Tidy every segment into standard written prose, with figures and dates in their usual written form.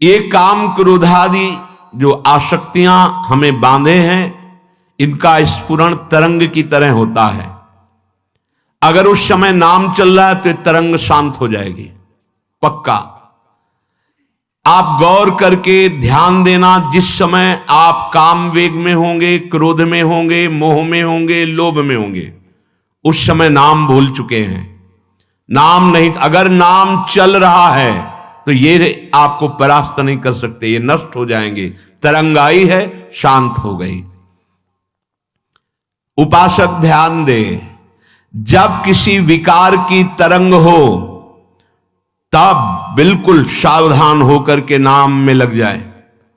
ये काम क्रोधादि जो आसक्तियां हमें बांधे हैं, इनका स्फुरण तरंग की तरह होता है। अगर उस समय नाम चल रहा है तो तरंग शांत हो जाएगी, पक्का। आप गौर करके ध्यान देना, जिस समय आप काम वेग में होंगे, क्रोध में होंगे, मोह में होंगे, लोभ में होंगे, उस समय नाम भूल चुके हैं। नाम नहीं, अगर नाम चल रहा है तो ये आपको परास्त नहीं कर सकते, ये नष्ट हो जाएंगे। तरंग आई है, शांत हो गई। उपासक ध्यान दे, जब किसी विकार की तरंग हो तब बिल्कुल सावधान होकर के नाम में लग जाए,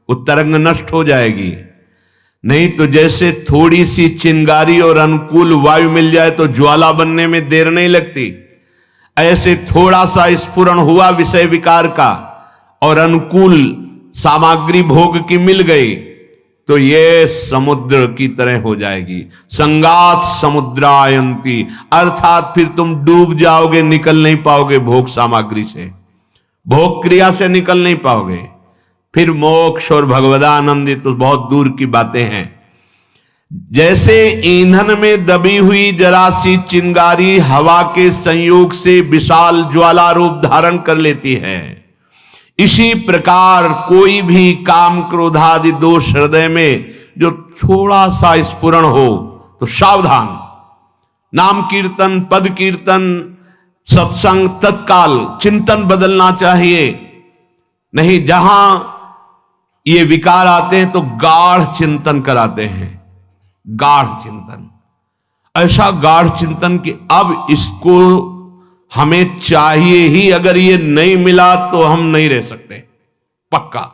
वो तरंग नष्ट हो जाएगी। नहीं तो जैसे थोड़ी सी चिंगारी और अनुकूल वायु मिल जाए तो ज्वाला बनने में देर नहीं लगती, ऐसे थोड़ा सा स्फुरण हुआ विषय विकार का और अनुकूल सामग्री भोग की मिल गई तो ये समुद्र की तरह हो जाएगी। संगात समुद्रायंती, अर्थात फिर तुम डूब जाओगे, निकल नहीं पाओगे भोग सामग्री से, भोग क्रिया से निकल नहीं पाओगे। फिर मोक्ष और भगवदानंद तो बहुत दूर की बातें हैं। जैसे ईंधन में दबी हुई जरा सी चिंगारी हवा के संयोग से विशाल ज्वाला रूप धारण कर लेती है, इसी प्रकार कोई भी काम क्रोधादि दोष हृदय में जो थोड़ा सा स्फुरण हो तो सावधान। नाम कीर्तन, पद कीर्तन, सत्संग, तत्काल चिंतन बदलना चाहिए। नहीं, जहां ये विकार आते हैं तो गाढ़ चिंतन कराते हैं, गाढ़ चिंतन, ऐसा गाढ़ चिंतन कि अब इसको हमें चाहिए ही, अगर ये नहीं मिला तो हम नहीं रह सकते, पक्का।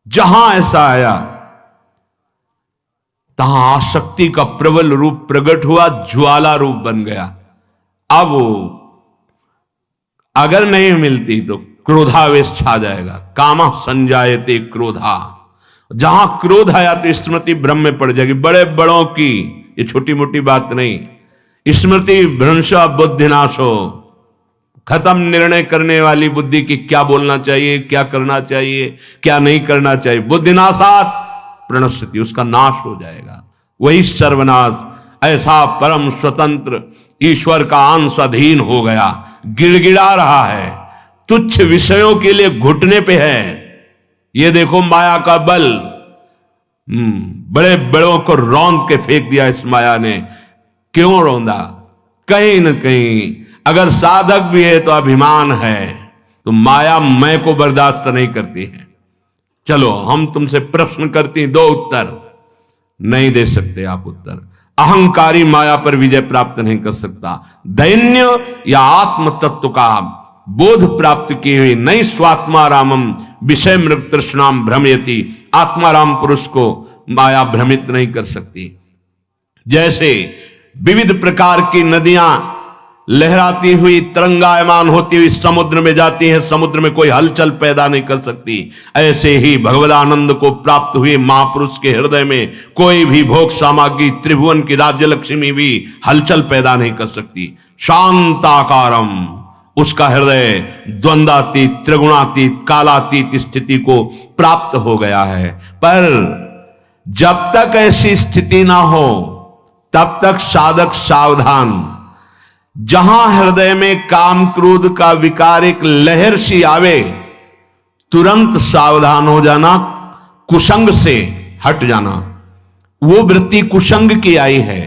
जहां ऐसा आया तहां आसक्ति का प्रबल रूप प्रकट हुआ, ज्वाला रूप बन गया। अब अगर नहीं मिलती तो क्रोधावेश छा जाएगा, कामा संजायते क्रोधा। जहां क्रोध आया तो स्मृति भ्रम में पड़ जाएगी, बड़े बड़ों की, ये छोटी मोटी बात नहीं। स्मृति भ्रंश बुद्धिनाशो, खत्म निर्णय करने वाली बुद्धि की क्या बोलना चाहिए, क्या करना चाहिए, क्या नहीं करना चाहिए। बुद्धिनाशात प्रणश्यति, उसका नाश हो जाएगा, वही सर्वनाश। ऐसा परम स्वतंत्र ईश्वर का अंश अधीन हो गया, गिड़गिड़ा रहा है, तुच्छ विषयों के लिए घुटने पे है। ये देखो माया का बल, बड़े बड़ों को रौंद के फेंक दिया इस माया ने। क्यों रौंदा? कहीं न कहीं अगर साधक भी है तो अभिमान है, तो माया मैं को बर्दाश्त नहीं करती है। चलो हम तुमसे प्रश्न करती, दो उत्तर। नहीं दे सकते आप उत्तर। अहंकारी माया पर विजय प्राप्त नहीं कर सकता। दैन्य या आत्म तत्व का बोध प्राप्त किए हुए नहीं स्वात्मा रामम विषय मृग तृष्णाम भ्रमयति, आत्माराम पुरुष को माया भ्रमित नहीं कर सकती। जैसे विविध प्रकार की नदियां लहराती हुई तरंगायमान होती हुई समुद्र में जाती हैं, समुद्र में कोई हलचल पैदा नहीं कर सकती, ऐसे ही भगवदानंद को प्राप्त हुए महापुरुष के हृदय में कोई भी भोग सामग्री, त्रिभुवन की राज्य लक्ष्मी भी हलचल पैदा नहीं कर सकती। शांताकारम, उसका हृदय द्वंद्वातीत, त्रिगुणातीत, कालातीत स्थिति को प्राप्त हो गया है। पर जब तक ऐसी स्थिति ना हो तब तक साधक सावधान। जहां हृदय में काम क्रोध का विकार एक लहर सी आवे, तुरंत सावधान हो जाना, कुसंग से हट जाना। वो वृत्ति कुसंग की आई है,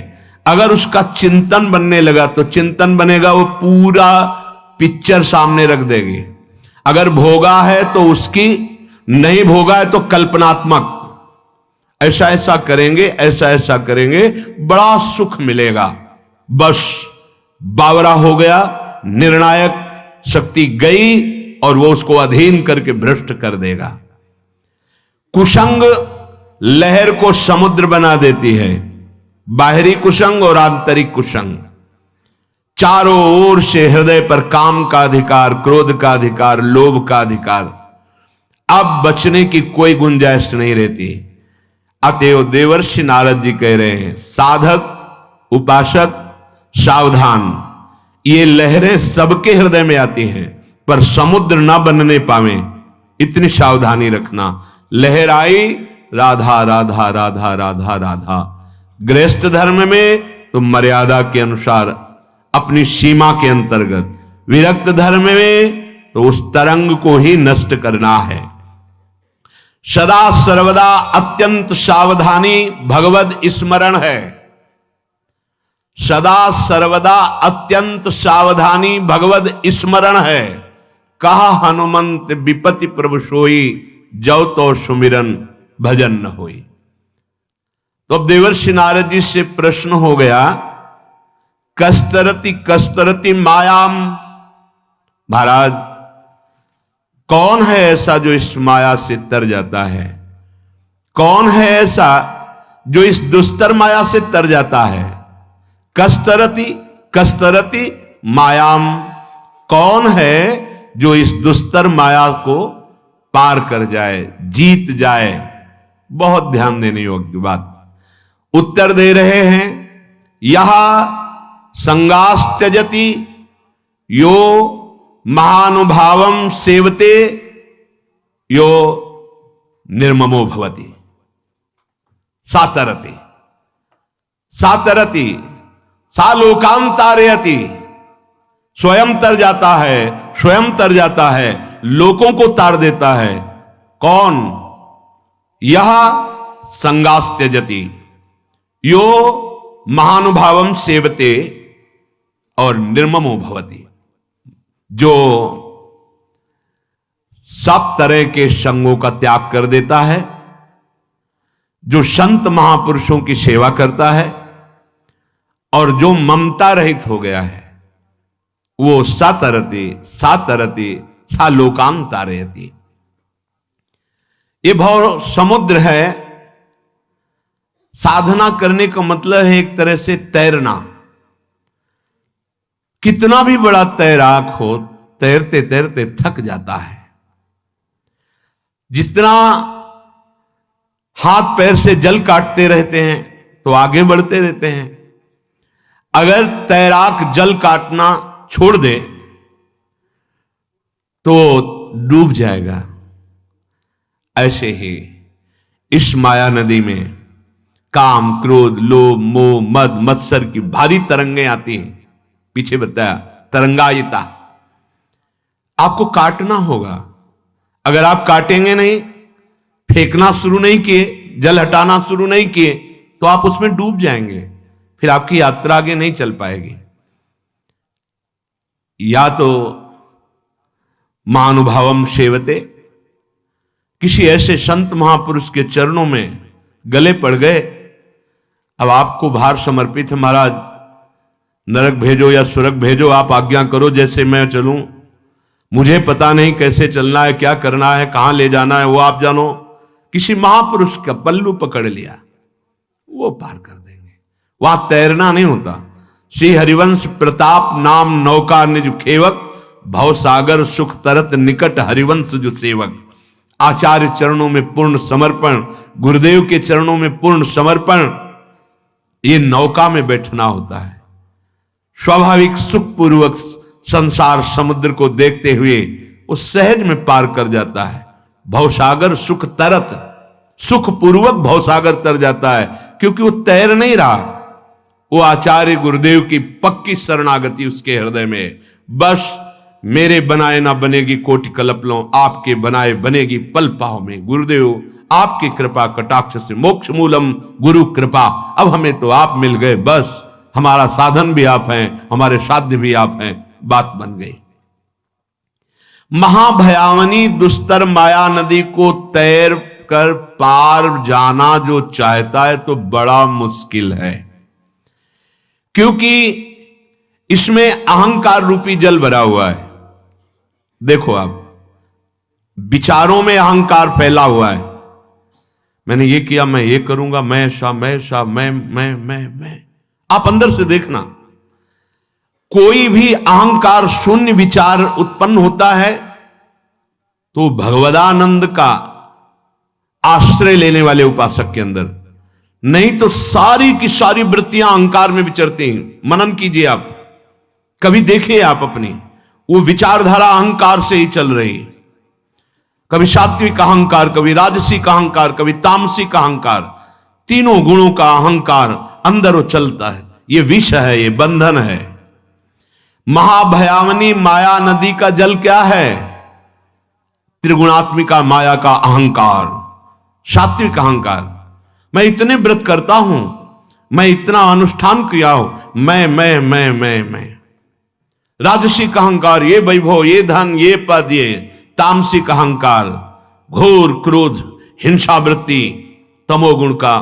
अगर उसका चिंतन बनने लगा तो चिंतन बनेगा, वो पूरा पिक्चर सामने रख देगी। अगर भोगा है तो उसकी, नहीं भोगा है तो कल्पनात्मक, ऐसा ऐसा करेंगे, ऐसा ऐसा करेंगे, बड़ा सुख मिलेगा। बस बावरा हो गया, निर्णायक शक्ति गई और वो उसको अधीन करके भ्रष्ट कर देगा। कुसंग लहर को समुद्र बना देती है, बाहरी कुसंग और आंतरिक कुसंग। चारों ओर से हृदय पर काम का अधिकार, क्रोध का अधिकार, लोभ का अधिकार, अब बचने की कोई गुंजाइश नहीं रहती। अतएव देवर्षि नारद जी कह रहे हैं, साधक उपासक सावधान। ये लहरें सबके हृदय में आती हैं, पर समुद्र ना बनने पावे इतनी सावधानी रखना। लहर आई राधा राधा राधा राधा राधा। गृहस्थ धर्म में तो मर्यादा के अनुसार अपनी सीमा के अंतर्गत, विरक्त धर्म में तो उस तरंग को ही नष्ट करना है। सदा सर्वदा अत्यंत सावधानी भगवद स्मरण है। सदा सर्वदा अत्यंत सावधानी भगवद स्मरण है। कहा हनुमंत विपति प्रभु सोई, जौ तो सुमिरन भजन न होई। तो अब देवर्षि नारद जी से प्रश्न हो गया, कस्तरति कस्तरति मायाम। महाराज, कौन है ऐसा जो इस माया से तर जाता है? कौन है ऐसा जो इस दुस्तर माया से तर जाता है? कस्तरति कस्तरति मायाम, कौन है जो इस दुस्तर माया को पार कर जाए, जीत जाए? बहुत ध्यान देने योग्य बात। उत्तर दे रहे हैं, यह संगास त्यजति यो महानुभावम सेवते यो निर्ममो भवति। सातरति सातरति सा लोकांतारयति, स्वयं तर जाता है, स्वयं तर जाता है, लोगों को तार देता है। कौन? यह संगास त्यजति यो महानुभावम सेवते और निर्ममो भवति, जो सब तरह के संगों का त्याग कर देता है, जो संत महापुरुषों की सेवा करता है और जो ममता रहित हो गया है, वो सातरति सातरति सा लोकांतारयति। ये भव समुद्र है। साधना करने का मतलब है एक तरह से तैरना। कितना भी बड़ा तैराक हो, तैरते तैरते थक जाता है। जितना हाथ पैर से जल काटते रहते हैं तो आगे बढ़ते रहते हैं। अगर तैराक जल काटना छोड़ दे तो डूब जाएगा। ऐसे ही इस माया नदी में काम, क्रोध, लोभ, मोह, मद, मत्सर की भारी तरंगें आती हैं। पीछे बताया तरंगायिता। आपको काटना होगा। अगर आप काटेंगे नहीं, फेंकना शुरू नहीं किए, जल हटाना शुरू नहीं किए, तो आप उसमें डूब जाएंगे। फिर आपकी यात्रा आगे नहीं चल पाएगी। या तो महानुभावम सेवते, किसी ऐसे संत महापुरुष के चरणों में गले पड़ गए। अब आपको भार समर्पित है, महाराज नरक भेजो या स्वर्ग भेजो, आप आज्ञा करो जैसे मैं चलूं। मुझे पता नहीं कैसे चलना है, क्या करना है, कहां ले जाना है, वो आप जानो। किसी महापुरुष का पल्लू पकड़ लिया, वो पार कर देंगे। वहां तैरना नहीं होता। श्री हरिवंश प्रताप नाम नौका निज खेवक, भवसागर सुख तरत निकट हरिवंश जो सेवक। आचार्य चरणों में पूर्ण समर्पण, गुरुदेव के चरणों में पूर्ण समर्पण, ये नौका में बैठना होता है। स्वाभाविक सुख पूर्वक संसार समुद्र को देखते हुए वो सहज में पार कर जाता है। भवसागर सुख तरत, सुख पूर्वक भवसागर तर जाता है, क्योंकि वो तैर नहीं रहा। वो आचार्य गुरुदेव की पक्की शरणागति उसके हृदय में। बस मेरे बनाए ना बनेगी कोटि कल्पलों, आपके बनाए बनेगी पल पाव में। गुरुदेव आपकी कृपा कटाक्ष से मोक्ष मूलम गुरु कृपा। अब हमें तो आप मिल गए, बस हमारा साधन भी आप हैं, हमारे साध्य भी आप हैं। बात बन गई। महाभयावनी दुस्तर माया नदी को तैर कर पार जाना जो चाहता है तो बड़ा मुश्किल है, क्योंकि इसमें अहंकार रूपी जल भरा हुआ है। देखो आप, विचारों में अहंकार फैला हुआ है। मैंने ये किया, मैं ये करूंगा, मैं आप अंदर से देखना, कोई भी अहंकार शून्य विचार उत्पन्न होता है तो भगवदानंद का आश्रय लेने वाले उपासक के अंदर, नहीं तो सारी की सारी वृत्तियां अहंकार में विचरती हैं। मनन कीजिए आप, कभी देखिए आप अपनी, वो विचारधारा अहंकार से ही चल रही। कभी सात्विक अहंकार, कभी राजसिक अहंकार, कभी तामसिक अहंकार, तीनों गुणों का अहंकार अंदर वो चलता है। ये विष है, ये बंधन है। महाभयावनी माया नदी का जल क्या है? त्रिगुणात्मिका माया का अहंकार, सात्विक अहंकार। मैं इतने व्रत करता हूं, मैं इतना अनुष्ठान किया हूं, मैं। राजसिक अहंकार, ये वैभव, ये धन, ये पद, ये तामसिक अहंकार, घोर क्रोध, हिंसा वृत्ति, तमोगुण का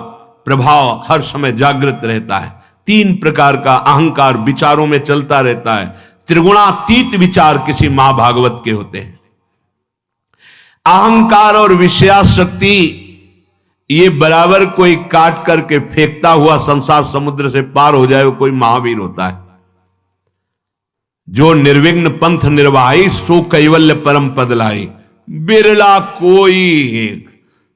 प्रभाव हर समय जागृत रहता है। 3 प्रकार का अहंकार विचारों में चलता रहता है। त्रिगुणातीत विचार किसी महाभागवत के होते हैं। अहंकार और विषयाशक्ति ये बराबर कोई काट करके फेंकता हुआ संसार समुद्र से पार हो जाए वो कोई महावीर होता है। जो निर्विघ्न पंथ निर्वाही सो कैवल्य परम पद लाई, बिरला कोई एक।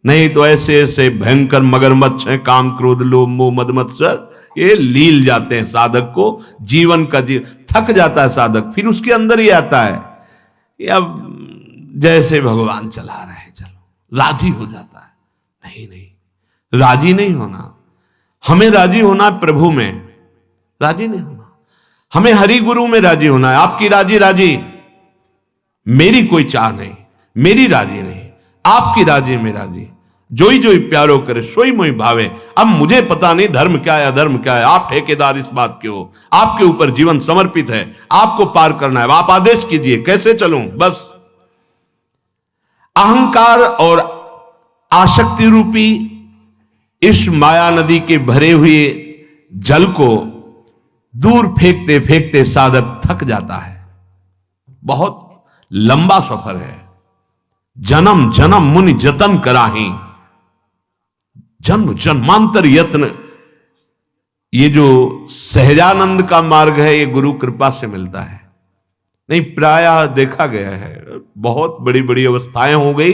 नहीं तो ऐसे ऐसे भयंकर मगरमच्छ हैं, काम क्रोध लोभ मोह मद मत्सर, ये लील जाते हैं साधक को। जीवन का थक जाता है साधक, फिर उसके अंदर ही आता है ये अब जैसे भगवान चला रहे हैं, चलो, राजी हो जाता है। नहीं, राजी नहीं होना। हमें राजी होना है प्रभु में, राजी नहीं होना। हमें हरि गुरु में राजी होना है। आपकी राजी, मेरी कोई चाह नहीं, मेरी राजी नहीं, आपकी राजी में राजी। जोई जोई प्यारो करे सोई मोई भावे। अब मुझे पता नहीं धर्म क्या है अधर्म क्या है, आप ठेकेदार इस बात के हो। आपके ऊपर जीवन समर्पित है, आपको पार करना है, आप आदेश कीजिए कैसे चलूं। बस अहंकार और आसक्ति रूपी इस माया नदी के भरे हुए जल को दूर फेंकते फेंकते साधक थक जाता है। बहुत लंबा सफर है। जन्म जन्म मुनि जतन कराही, जन्म जन्मांतर यत्न। ये जो सहजानंद का मार्ग है ये गुरु कृपा से मिलता है। नहीं, प्रायः देखा गया है बहुत बड़ी बड़ी अवस्थाएं हो गई,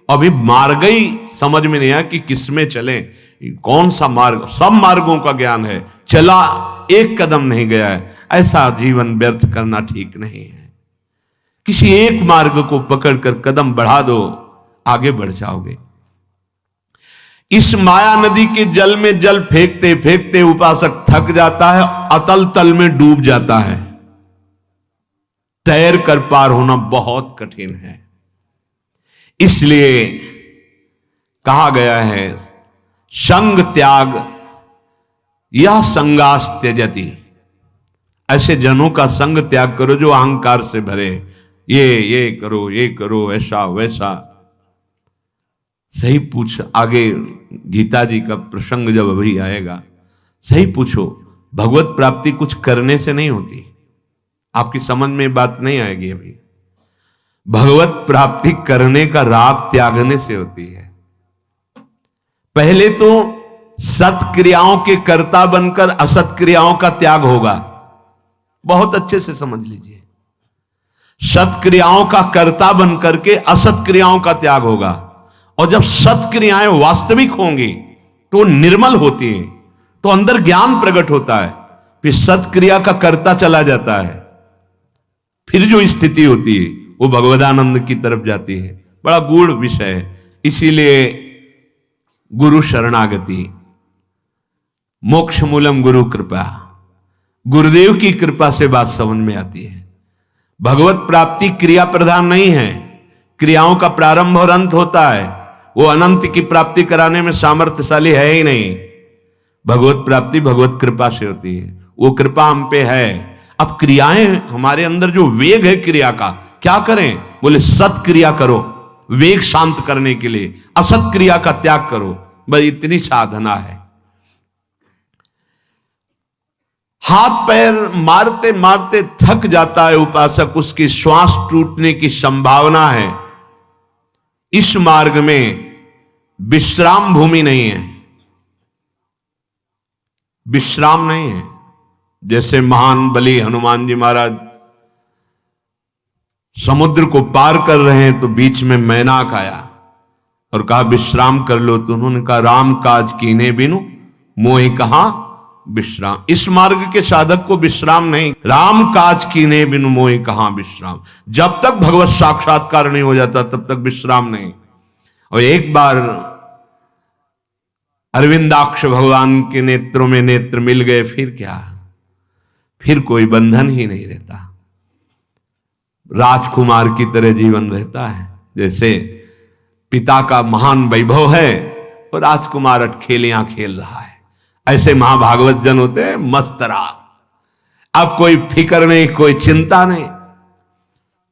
अभी मार्ग ही समझ में नहीं आया कि किसमें चलें, कौन सा मार्ग। सब मार्गों का ज्ञान है, चला एक कदम नहीं गया है। ऐसा जीवन व्यर्थ करना ठीक नहीं है। किसी एक मार्ग को पकड़कर कदम बढ़ा दो, आगे बढ़ जाओगे। इस माया नदी के जल में जल फेंकते फेंकते उपासक थक जाता है, अतल तल में डूब जाता है। तैर कर पार होना बहुत कठिन है। इसलिए कहा गया है संग त्याग यह संगास त्यजति। ऐसे जनों का संग त्याग करो जो अहंकार से भरे, ये करो, ये करो, ऐसा वैसा। सही पूछ, आगे गीता जी का प्रसंग जब अभी आएगा, सही पूछो। भगवत प्राप्ति कुछ करने से नहीं होती, आपकी समझ में बात नहीं आएगी अभी। भगवत प्राप्ति करने का राग त्यागने से होती है। पहले तो सत्क्रियाओं के कर्ता बनकर असत क्रियाओं का त्याग होगा। बहुत अच्छे से समझ लीजिए, सत्क्रियाओं का कर्ता बनकर के असत क्रियाओं का त्याग होगा। और जब सत्क्रियाएं वास्तविक होंगी तो निर्मल होती हैं, तो अंदर ज्ञान प्रकट होता है, फिर सत्क्रिया का कर्ता चला जाता है। फिर जो स्थिति होती है वो भगवदानंद की तरफ जाती है। बड़ा गूढ़ विषय है। इसीलिए गुरु शरणागति, मोक्ष मूलम गुरु कृपा, गुरुदेव की कृपा से बात समझ में आती है। भगवत प्राप्ति क्रिया प्रधान नहीं है, क्रियाओं का प्रारंभ और अंत होता है। वो अनंत की प्राप्ति कराने में सामर्थ्यशाली है ही नहीं। भगवत प्राप्ति भगवत कृपा से होती है, वो कृपा हम पे है। अब क्रियाएं, हमारे अंदर जो वेग है क्रिया का, क्या करें? बोले सत्क्रिया करो, वेग शांत करने के लिए असत क्रिया का त्याग करो। बस इतनी साधना है। हाथ पैर मारते मारते थक जाता है उपासक, उसकी श्वास टूटने की संभावना है। इस मार्ग में विश्राम भूमि नहीं है, विश्राम नहीं है। जैसे महान बलि हनुमान जी महाराज समुद्र को पार कर रहे हैं तो बीच में मैनाक आया और कहा विश्राम कर लो। तो उन्होंने कहा राम काज कीने बिनु मोहि कहां विश्राम। इस मार्ग के साधक को विश्राम नहीं। राम काज कीने बिनु मोहि कहां विश्राम। जब तक भगवत साक्षात्कार नहीं हो जाता तब तक विश्राम नहीं। और एक बार अरविंदाक्ष भगवान के नेत्रों में नेत्र मिल गए, फिर क्या, फिर कोई बंधन ही नहीं रहता। राजकुमार की तरह जीवन रहता है। जैसे पिता का महान वैभव है और राजकुमार अटखेलियां खेल रहा है, ऐसे महाभागवत जन होते हैं मस्तरा। अब कोई फिकर नहीं, कोई चिंता नहीं।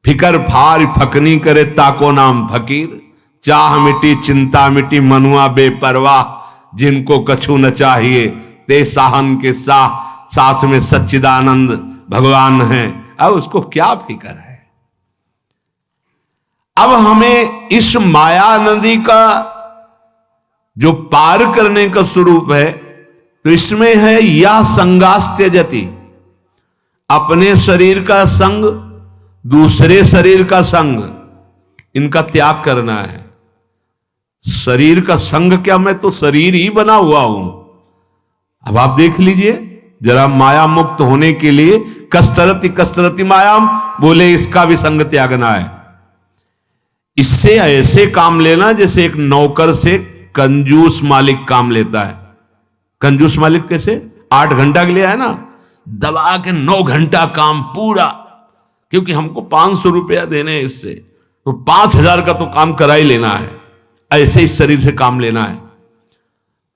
फिकर फार फकनी करे ताको नाम फकीर। चाह मिटी चिंता मिटी मनुआ बेपरवाह। जिनको कछु न चाहिए ते साहन के साथ में सच्चिदानंद भगवान है। अब उसको क्या फिकर है। अब हमें इस माया नदी का जो पार करने का स्वरूप है, तो इसमें है या संगास्त्य जति, अपने शरीर का संग, दूसरे शरीर का संग, इनका त्याग करना है। शरीर का संग क्या, मैं तो शरीर ही बना हुआ हूं। अब आप देख लीजिए जरा, माया मुक्त होने के लिए कस्तरति कस्तरति मायाम, बोले इसका भी संग त्यागना है। इससे ऐसे काम लेना जैसे एक नौकर से कंजूस मालिक काम लेता है। कंजूस मालिक कैसे, 8 घंटा के लिए है ना, दबा के 9 घंटा काम पूरा, क्योंकि हमको 500 रुपया देने हैं इससे, तो 5000 का तो काम करा ही लेना है। ऐसे इस शरीर से काम लेना है।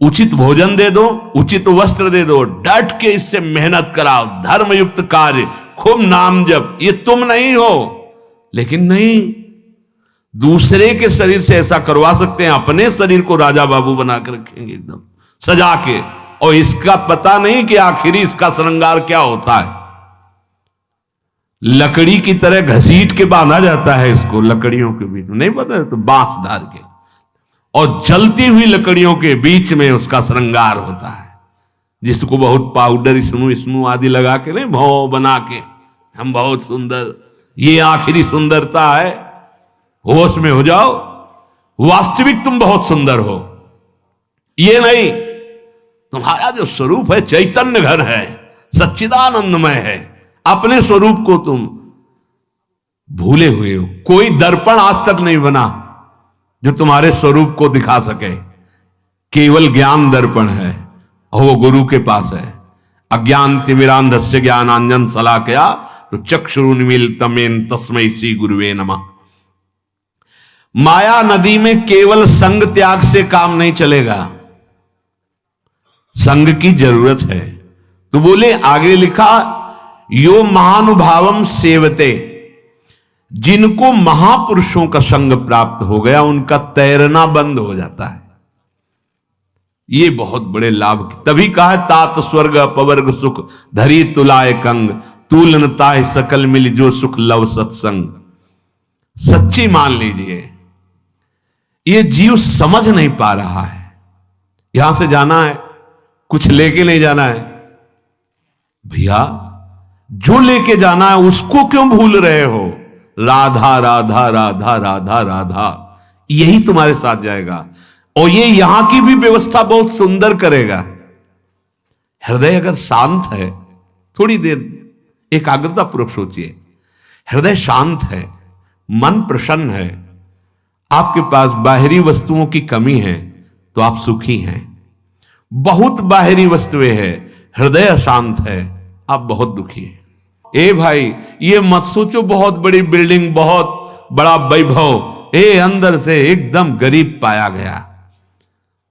उचित भोजन दे दो, उचित वस्त्र दे दो, डट के इससे मेहनत कराओ, धर्मयुक्त कार्य, खूब नाम जप, ये तुम नहीं हो। लेकिन नहीं, दूसरे के शरीर से ऐसा करवा सकते हैं, अपने शरीर को राजा बाबू बना के रखेंगे एकदम सजा के, और इसका पता नहीं कि आखिरी इसका श्रृंगार क्या होता है। लकड़ी की तरह घसीट के बांधा जाता है इसको, लकड़ियों के बीच में, नहीं पता है तो बांस डाल के, और जलती हुई लकड़ियों के बीच में उसका श्रृंगार होता है, जिसको बहुत पाउडर इसमू आदि लगा के, नहीं भाव बना के हम बहुत सुंदर, ये आखिरी सुंदरता है। होश में हो जाओ, वास्तविक तुम बहुत सुंदर हो, ये नहीं, तुम्हारा जो स्वरूप है चैतन्य घन है, सच्चिदानंदमय है। अपने स्वरूप को तुम भूले हुए हो। कोई दर्पण आज तक नहीं बना जो तुम्हारे स्वरूप को दिखा सके। केवल ज्ञान दर्पण है, और वो गुरु के पास है। अज्ञान तिमिरांधस्य ज्ञानांजन शलाकया तो चक्षुरुन्मीलितमेन तस्मै श्री गुरुवे नमः। माया नदी में केवल संग त्याग से काम नहीं चलेगा, संग की जरूरत है। तो बोले, आगे लिखा, यो महानुभावम सेवते, जिनको महापुरुषों का संग प्राप्त हो गया उनका तैरना बंद हो जाता है। ये बहुत बड़े लाभ, तभी कहा है तात स्वर्ग अपवर्ग सुख धरी तुलाए कंग, तूलनता है सकल मिल जो सुख लव सत्संग। सच्ची मान लीजिए, ये जीव समझ नहीं पा रहा है। यहां से जाना है, कुछ लेके नहीं जाना है। भैया, जो लेके जाना है उसको क्यों भूल रहे हो? राधा राधा राधा राधा राधा, यही तुम्हारे साथ जाएगा, और ये यहां की भी व्यवस्था बहुत सुंदर करेगा। हृदय अगर शांत है, थोड़ी देर एकाग्रता पूर्वक सोचिए, हृदय शांत है, मन प्रसन्न है, आपके पास बाहरी वस्तुओं की कमी है तो आप सुखी हैं। बहुत बाहरी वस्तुएं हैं, हृदय अशांत है, आप बहुत दुखी हैं। ए भाई, ये मत सोचो बहुत बड़ी बिल्डिंग, बहुत बड़ा वैभव, अंदर से एकदम गरीब पाया गया।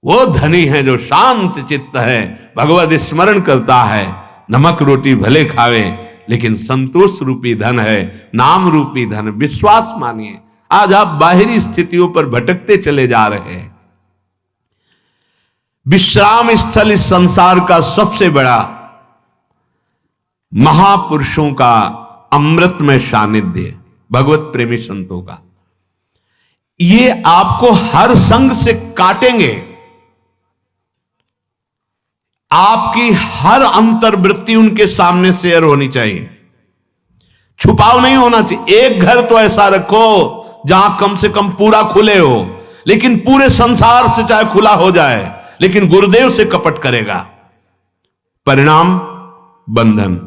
वो धनी है जो शांत चित्त है, भगवत स्मरण करता है, नमक रोटी भले खावे लेकिन संतोष रूपी धन है, नाम रूपी धन। विश्वास मानिए, आज आप बाहरी स्थितियों पर भटकते चले जा रहे हैं। विश्राम स्थल इस संसार का सबसे बड़ा महापुरुषों का अमृतमय सानिध्य, भगवत प्रेमी संतों का। ये आपको हर संग से काटेंगे, आपकी हर अंतर्वृत्ति उनके सामने शेयर होनी चाहिए, छुपाव नहीं होना चाहिए। एक घर तो ऐसा रखो जहां कम से कम पूरा खुले हो, लेकिन पूरे संसार से चाहे खुला हो जाए, लेकिन गुरुदेव से कपट करेगा परिणाम बंधन।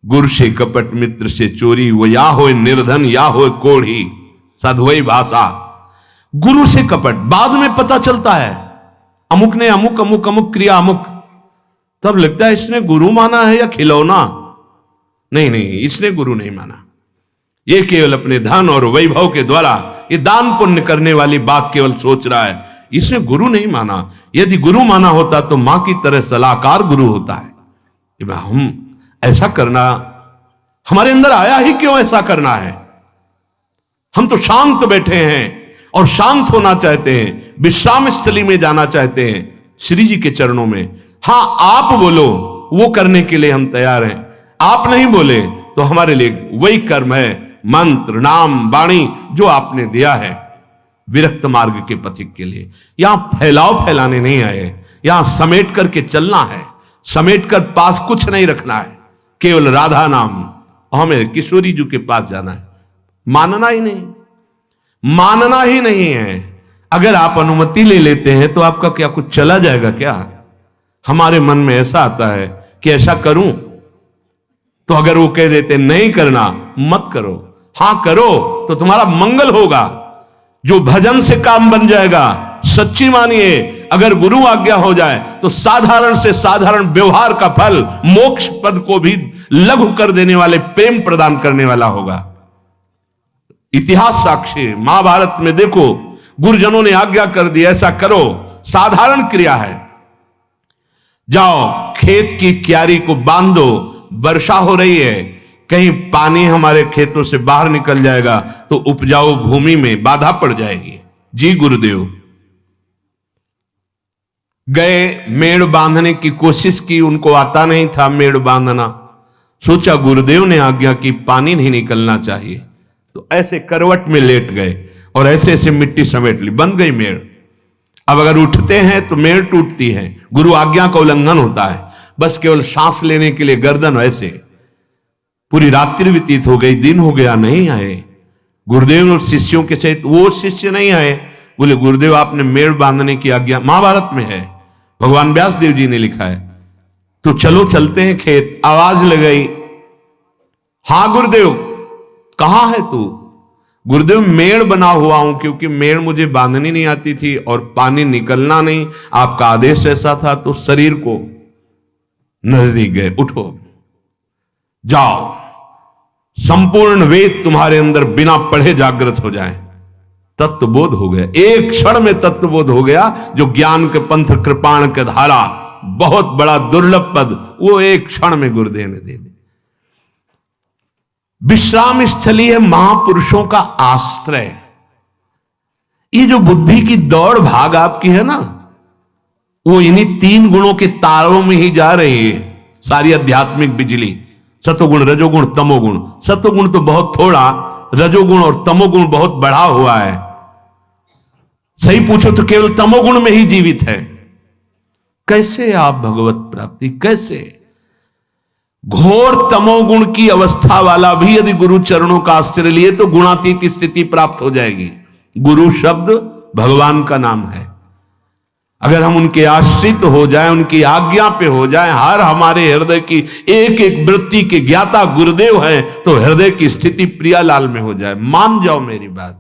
गुरु से कपट, मित्र से चोरी, वो या हो निर्धन या हो कोढ़ी, साधुई भाषा। गुरु से कपट बाद में पता चलता है, अमुक ने अमुक अमुक अमुक क्रिया अमुक, तब लगता है इसने गुरु माना है या खिलौना। नहीं नहीं, इसने गुरु नहीं माना, ये केवल अपने धन और वैभव के द्वारा ये दान पुण्य करने वाली बात केवल सोच रहा है, इसने गुरु नहीं माना। यदि गुरु माना होता तो मां की तरह सलाहकार गुरु होता है। हम ऐसा करना हमारे अंदर आया ही क्यों, ऐसा करना है? हम तो शांत बैठे हैं और शांत होना चाहते हैं, विश्राम स्थली में जाना चाहते हैं, श्री जी के चरणों में। हां, आप बोलो वो करने के लिए हम तैयार हैं, आप नहीं बोले तो हमारे लिए वही कर्म है, मंत्र नाम वाणी जो आपने दिया है विरक्त मार्ग के पथिक के लिए। यहां फैलाव फैलाने नहीं आए, यहां समेट करके चलना है, समेट कर पास कुछ नहीं रखना है, केवल राधा नाम। हमें किशोरी जी के पास जाना है, मानना ही नहीं, मानना ही नहीं है। अगर आप अनुमति ले लेते हैं तो आपका क्या कुछ चला जाएगा क्या? हमारे मन में ऐसा आता है कि ऐसा करूं, तो अगर वो कह देते नहीं करना मत करो, हां करो तो तुम्हारा मंगल होगा, जो भजन से काम बन जाएगा। सच्ची मानिए, अगर गुरु आज्ञा हो जाए तो साधारण से साधारण व्यवहार का फल मोक्ष पद को भी लघु कर देने वाले, प्रेम प्रदान करने वाला होगा। इतिहास साक्षी, महाभारत में देखो, गुरुजनों ने आज्ञा कर दी ऐसा करो, साधारण क्रिया है। जाओ खेत की क्यारी को बांधो, वर्षा हो रही है, कहीं पानी हमारे खेतों से बाहर निकल जाएगा तो उपजाऊ भूमि में बाधा पड़ जाएगी। जी गुरुदेव गए, मेड़ बांधने की कोशिश की, उनको आता नहीं था मेड़ बांधना। सोचा गुरुदेव ने आज्ञा की पानी नहीं निकलना चाहिए, तो ऐसे करवट में लेट गए और ऐसे ऐसे मिट्टी समेट ली, बन गई मेड़। अब अगर उठते हैं तो मेड़ टूटती है, गुरु आज्ञा का उल्लंघन होता है। बस केवल सांस लेने के लिए गर्दन ऐसे। पूरी रात्रि व्यतीत हो गई, दिन हो गया, नहीं आए गुरुदेव और शिष्यों के सहित। वो शिष्य नहीं आए, बोले गुरुदेव आपने मेड़ बांधने की आज्ञा, महाभारत में है, भगवान व्यास देव जी ने लिखा है, तो चलो चलते हैं खेत। आवाज लगाई, हां गुरुदेव कहां है तू? गुरुदेव मेड़ बना हुआ हूं, क्योंकि मेड़ मुझे बांधनी नहीं आती थी और पानी निकलना नहीं, आपका आदेश ऐसा था, तो शरीर को नजदीक गए, उठो जाओ, संपूर्ण वेद तुम्हारे अंदर बिना पढ़े जागृत हो जाए। तत्वबोध हो गया, एक क्षण में तत्वबोध हो गया। जो ज्ञान के पंथ कृपाण के धारा, बहुत बड़ा दुर्लभ पद, वो एक क्षण में गुरुदेव ने दे दी। विश्राम स्थली है महापुरुषों का आश्रय। ये जो बुद्धि की दौड़ भाग आपकी है ना, वो इन्हीं तीन गुणों के तारों में ही जा रही है सारी आध्यात्मिक बिजली। सतोगुण रजोगुण तमोगुण, सतोगुण तो बहुत थोड़ा, रजोगुण और तमोगुण बहुत बढ़ा हुआ है। सही पूछो तो केवल तमोगुण में ही जीवित है। कैसे आप भगवत प्राप्ति, कैसे? घोर तमोगुण की अवस्था वाला भी यदि गुरु चरणों का आश्रय लिए तो गुणातीत स्थिति प्राप्त हो जाएगी। गुरु शब्द भगवान का नाम है। अगर हम उनके आश्रित हो जाएं, उनकी आज्ञा पे हो जाएं, हर हमारे हृदय की एक एक वृत्ति के ज्ञाता गुरुदेव है, तो हृदय की स्थिति प्रियालाल में हो जाए। मान जाओ मेरी बात।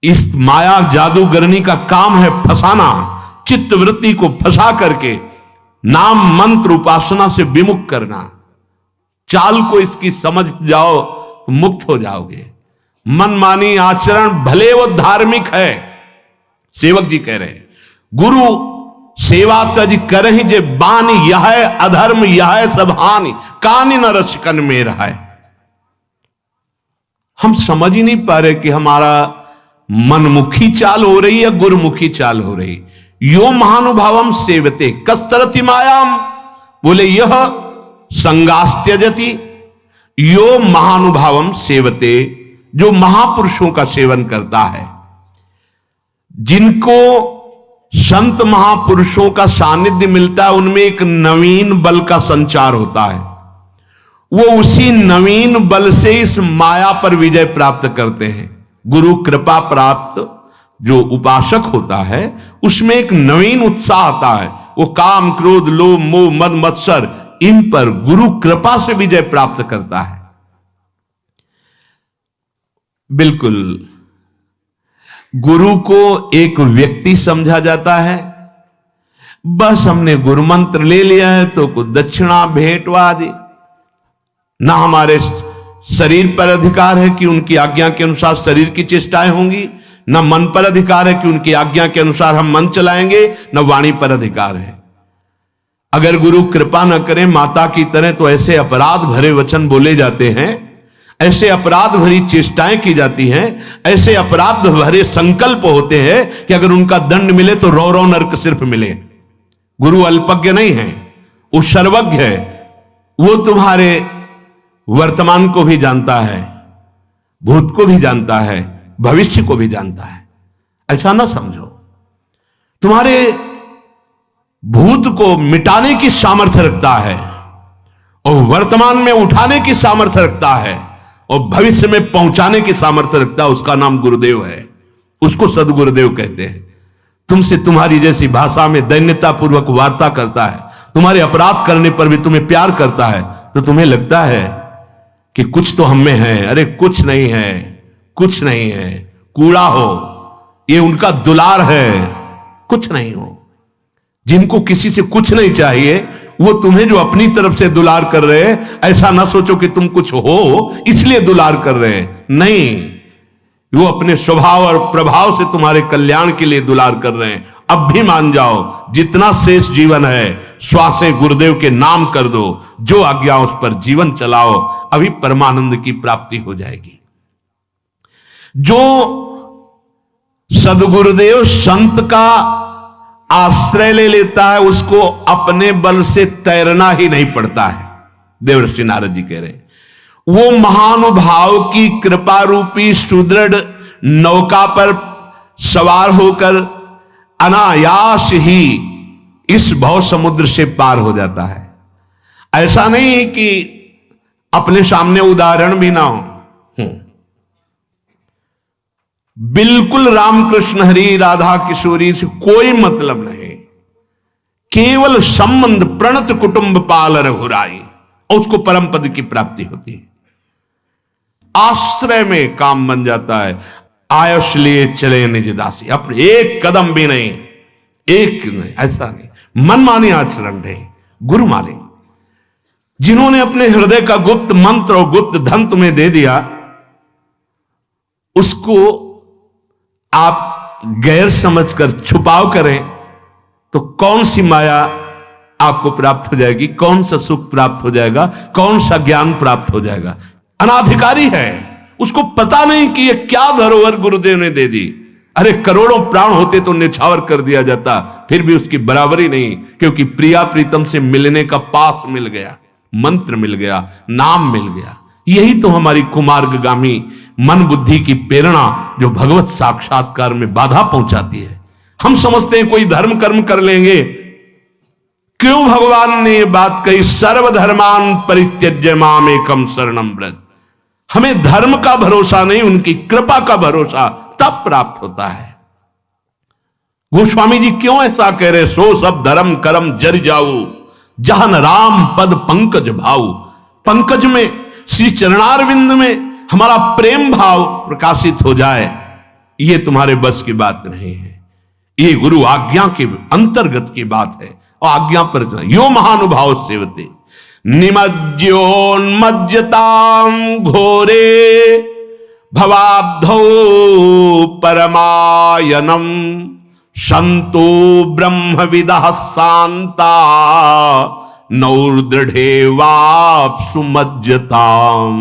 इस माया जादूगरनी का काम है फंसाना, चित्त वृत्ति को फंसा करके नाम मंत्र उपासना से विमुख करना। चाल को इसकी समझ जाओ तो मुक्त हो जाओगे। मनमानी आचरण भले वो धार्मिक है, सेवक जी कह रहे हैं, गुरु सेवा तज करहि जे बानी, यह अधर्म यह सब हानि, कानि न रसिकन में रहा। हम समझ ही नहीं पा रहे कि हमारा मनमुखी चाल हो रही है, गुरुमुखी चाल हो रही। यो महानुभावम सेवते कस्तरति मायाम, बोले यह संगास्त्यजति। यो महानुभावम सेवते, जो महापुरुषों का सेवन करता है, जिनको संत महापुरुषों का सानिध्य मिलता है, उनमें एक नवीन बल का संचार होता है। वो उसी नवीन बल से इस माया पर विजय प्राप्त करते हैं। गुरु कृपा प्राप्त जो उपासक होता है, उसमें एक नवीन उत्साह आता है, वो काम, क्रोध, लोभ, मोह, मद, मत्सर, इन पर गुरु कृपा से विजय प्राप्त करता है। बिल्कुल गुरु को एक व्यक्ति समझा जाता है, बस हमने गुरु मंत्र ले लिया है तो कुछ दक्षिणा, भेंट आदि, ना हमारे शरीर पर अधिकार है कि उनकी आज्ञा के अनुसार शरीर की चेष्टाएं होंगी, न मन पर अधिकार है कि उनकी आज्ञा के अनुसार हम मन चलाएंगे, न वाणी पर अधिकार है। अगर गुरु कृपा न करें माता की तरह तो ऐसे अपराध भरे वचन बोले जाते हैं, ऐसे अपराध भरी चेष्टाएं की जाती हैं, ऐसे अपराध भरे संकल्प होते हैं कि अगर उनका दंड मिले तो रौ रौ नरक सिर्फ मिले। गुरु अल्पज्ञ नहीं है, वो सर्वज्ञ है। वो तुम्हारे वर्तमान को भी जानता है, भूत को भी जानता है, भविष्य को भी जानता है। ऐसा ना समझो, तुम्हारे भूत को मिटाने की सामर्थ्य रखता है और वर्तमान में उठाने की सामर्थ्य रखता है और भविष्य में पहुंचाने की सामर्थ्य रखता है। उसका नाम गुरुदेव है, उसको सदगुरुदेव कहते हैं। तुमसे तुम्हारी जैसी भाषा में दैन्यता पूर्वक वार्ता करता है, तुम्हारे अपराध करने पर भी तुम्हें प्यार करता है, तो तुम्हें लगता है कि कुछ तो हम में है। अरे कुछ नहीं है, कुछ नहीं है, कूड़ा हो, ये उनका दुलार है, कुछ नहीं हो। जिनको किसी से कुछ नहीं चाहिए वो तुम्हें जो अपनी तरफ से दुलार कर रहे हैं, ऐसा ना सोचो कि तुम कुछ हो इसलिए दुलार कर रहे हैं, नहीं, वो अपने स्वभाव और प्रभाव से तुम्हारे कल्याण के लिए दुलार कर रहे हैं। अब भी मान जाओ, जितना शेष जीवन है श्वासें गुरुदेव के नाम कर दो, जो आज्ञा उस पर जीवन चलाओ, अभी परमानंद की प्राप्ति हो जाएगी। जो सदगुरुदेव संत का आश्रय ले लेता है उसको अपने बल से तैरना ही नहीं पड़ता है। देवर्षि नारद जी कह रहे हैं, वो महानुभाव की कृपा रूपी सुदृढ़ नौका पर सवार होकर अनायास ही इस भव समुद्र से पार हो जाता है। ऐसा नहीं कि अपने सामने उदाहरण भी ना हो। बिल्कुल रामकृष्ण हरि राधा किशोरी से कोई मतलब नहीं, केवल संबंध प्रणत कुटुंब पाल रघुराई, और उसको परम पद की प्राप्ति होती है। आश्रय में काम बन जाता है। आयुष लिए चले निज दासी, अपने एक कदम भी नहीं, एक नहीं, ऐसा नहीं, मनमानी आचरण है, गुरु माने। जिन्होंने अपने हृदय का गुप्त मंत्र और गुप्त धन तुम्हें दे दिया, उसको आप गैर समझकर छुपाव करें तो कौन सी माया आपको प्राप्त हो जाएगी, कौन सा सुख प्राप्त हो जाएगा, कौन सा ज्ञान प्राप्त हो जाएगा। अनाधिकारी है, उसको पता नहीं कि ये क्या धरोहर गुरुदेव ने दे दी। अरे करोड़ों प्राण होते तो निछावर कर दिया जाता, फिर भी उसकी बराबरी नहीं, क्योंकि प्रिया प्रीतम से मिलने का पास मिल गया, मंत्र मिल गया, नाम मिल गया। यही तो हमारी कुमार्गगामी मन बुद्धि की प्रेरणा जो भगवत साक्षात्कार में बाधा पहुंचाती है। हम समझते हैं कोई धर्म कर्म कर लेंगे। क्यों भगवान ने ये बात कही, सर्वधर्मान परित्यज्य माम एकम शरणम व्रज। हमें धर्म का भरोसा नहीं, उनकी कृपा का भरोसा तब प्राप्त होता है। गोस्वामी जी क्यों ऐसा कह रहे, सो सब धर्म कर्म जर जाऊ, जहन राम पद पंकज भाऊ। पंकज में, श्री चरणारविंद में हमारा प्रेम भाव प्रकाशित हो जाए, ये तुम्हारे बस की बात नहीं है। ये गुरु आज्ञा के अंतर्गत की बात है, और आज्ञा पर यो महानुभाव सेवते निमज्जोन्मज्जताम घोरे भवाब्धौ परमायनम संतो ब्रह्मविदः शांता नौर्दृढ़े वाप्सु मज्जताम।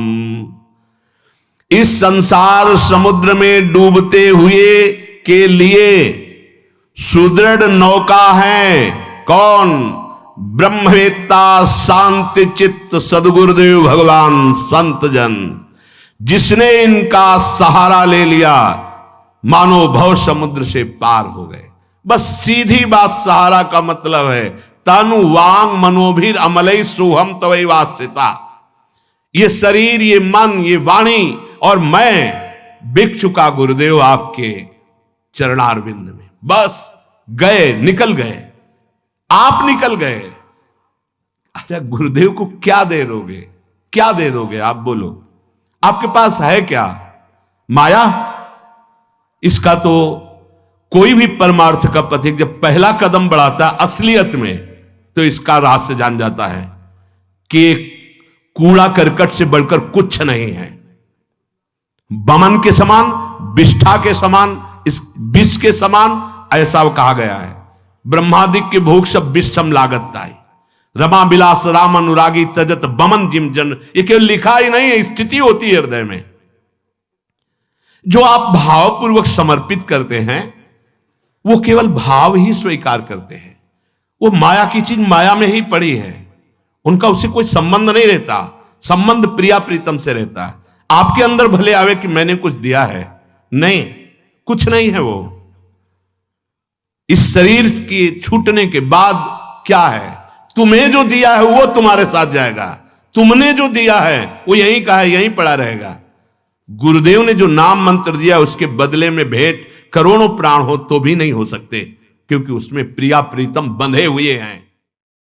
इस संसार समुद्र में डूबते हुए के लिए सुदृढ़ नौका है कौन? ब्रह्मवेत्ता शांति चित्त सदगुरुदेव भगवान संत जन, जिसने इनका सहारा ले लिया, मानो भव समुद्र से पार हो गए। बस सीधी बात सहारा का मतलब है, तनु वांग मनोभिर अमलई सोहम तवै वास्तिता। ये शरीर, ये मन, ये वाणी और मैं बिक चुका गुरुदेव आपके चरणारविंद में। बस गए, निकल गए। आप निकल गए। अच्छा, गुरुदेव को क्या दे दोगे? क्या दे दोगे आप? बोलो, आपके पास है क्या? माया? इसका तो कोई भी परमार्थ का पथिक जब पहला कदम बढ़ाता है असलियत में, तो इसका रहस्य जान जाता है कि कूड़ा करकट से बढ़कर कुछ नहीं है। बमन के समान, विष्ठा के समान, इस विष के समान, ऐसा कहा गया है। ब्रह्मादिक के भोग सब विषम लागत ताई, रमा बिलास राम अनुरागी तजत बमन जिम जन। ये केवल लिखा ही नहीं है, स्थिति होती है हृदय में। जो आप भावपूर्वक समर्पित करते हैं वो केवल भाव ही स्वीकार करते हैं। वो माया की चीज माया में ही पड़ी है, उनका उससे कोई संबंध नहीं रहता। संबंध प्रिया प्रीतम से रहता है। आपके अंदर भले आवे कि मैंने कुछ दिया है, नहीं, कुछ नहीं है वो। इस शरीर के छूटने के बाद क्या है? तुम्हें जो दिया है वो तुम्हारे साथ जाएगा, तुमने जो दिया है वो यहीं का है, यहीं पड़ा रहेगा। गुरुदेव ने जो नाम मंत्र दिया उसके बदले में भेंट करोड़ों प्राण हो तो भी नहीं हो सकते, क्योंकि उसमें प्रिया प्रीतम बंधे हुए हैं।